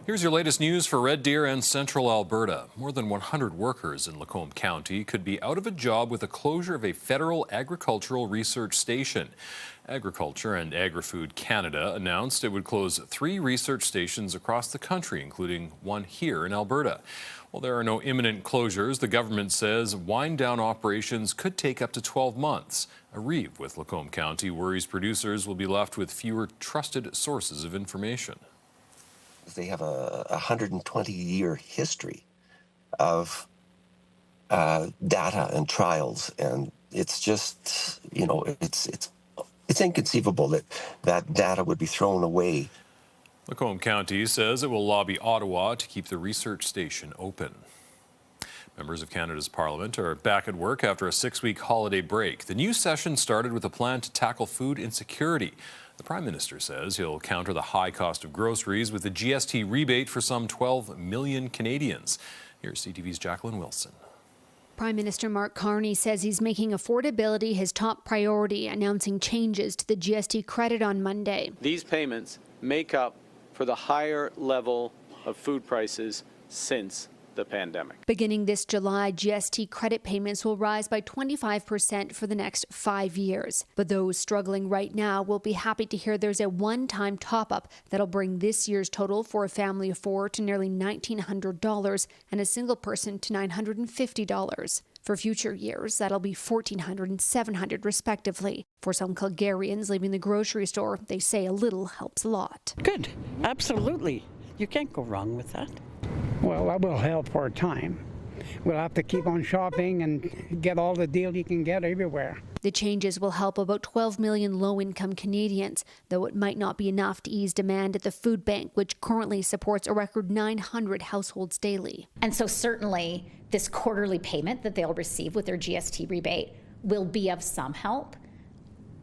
Here's your latest news for Red Deer and central Alberta. More than 100 workers in Lacombe County could be out of a job with the closure of a federal agricultural research station. Agriculture and Agri-Food Canada announced it would close 3 research stations across the country, including one here in Alberta. While there are no imminent closures, the government says wind-down operations could take up to 12 months. A reeve with Lacombe County worries producers will be left with fewer trusted sources of information. They have a 120-year history of data and trials, and it's just, it's inconceivable that that data would be thrown away. Lacombe County says it will lobby Ottawa to keep the research station open. Members of Canada's Parliament are back at work after a 6-week holiday break. The new session started with a plan to tackle food insecurity. The Prime Minister says he'll counter the high cost of groceries with a GST rebate for some 12 million Canadians. Here's CTV's Jacqueline Wilson. Prime Minister Mark Carney says he's making affordability his top priority, announcing changes to the GST credit on Monday. These payments make up for the higher level of food prices since the pandemic. Beginning this July, GST credit payments will rise by 25% for the next 5 years. But those struggling right now will be happy to hear there's a one-time top-up that'll bring this year's total for a family of 4 to nearly $1,900 and a single person to $950. For future years, that'll be $1,400 and $700 respectively. For some Calgarians leaving the grocery store, they say a little helps a lot. Good, absolutely. You can't go wrong with that. Well, that will help for a time. We'll have to keep on shopping and get all the deal you can get everywhere. The changes will help about 12 million low-income Canadians, though it might not be enough to ease demand at the food bank, which currently supports a record 900 households daily. And so certainly this quarterly payment that they'll receive with their GST rebate will be of some help.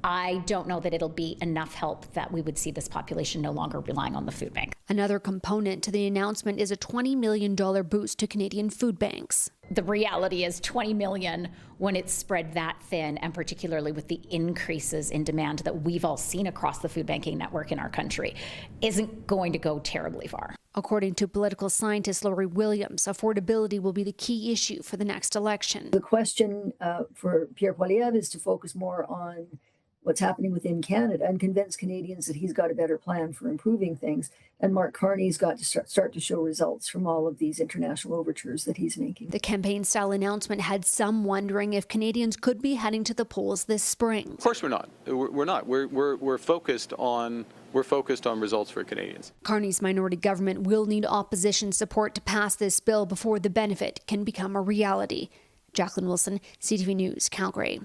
I don't know that it'll be enough help that we would see this population no longer relying on the food bank. Another component to the announcement is a $20 million boost to Canadian food banks. The reality is 20 million when it's spread that thin, and particularly with the increases in demand that we've all seen across the food banking network in our country, isn't going to go terribly far. According to political scientist Lori Williams, affordability will be the key issue for the next election. The question for Pierre Poilievre is to focus more on what's happening within Canada and convince Canadians that he's got a better plan for improving things. And Mark Carney's got to start to show results from all of these international overtures that he's making. The campaign-style announcement had some wondering if Canadians could be heading to the polls this spring. Of course we're not. We're not. We're focused on results for Canadians. Carney's minority government will need opposition support to pass this bill before the benefit can become a reality. Jacqueline Wilson, CTV News, Calgary.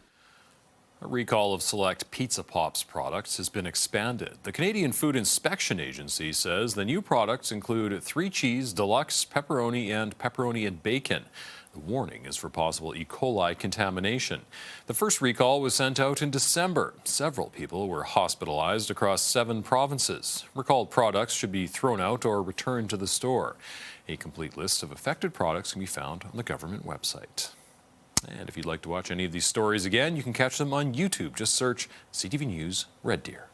A recall of select Pizza Pops products has been expanded. The Canadian Food Inspection Agency says the new products include 3 cheese, deluxe, pepperoni and bacon. The warning is for possible E. coli contamination. The first recall was sent out in December. Several people were hospitalized across 7 provinces. Recalled products should be thrown out or returned to the store. A complete list of affected products can be found on the government website. And if you'd like to watch any of these stories again, you can catch them on YouTube. Just search CTV News Red Deer.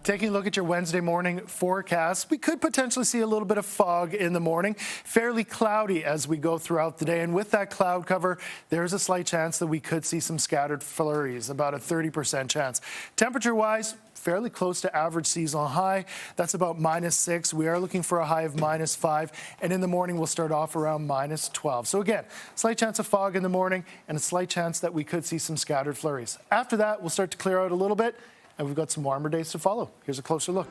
Taking a look at your Wednesday morning forecast, we could potentially see a little bit of fog in the morning. Fairly cloudy as we go throughout the day. And with that cloud cover, there's a slight chance that we could see some scattered flurries, about a 30% chance. Temperature-wise, fairly close to average seasonal high. That's about -6. We are looking for a high of -5. And in the morning, we'll start off around -12. So again, slight chance of fog in the morning and a slight chance that we could see some scattered flurries. After that, we'll start to clear out a little bit. And we've got some warmer days to follow. Here's a closer look.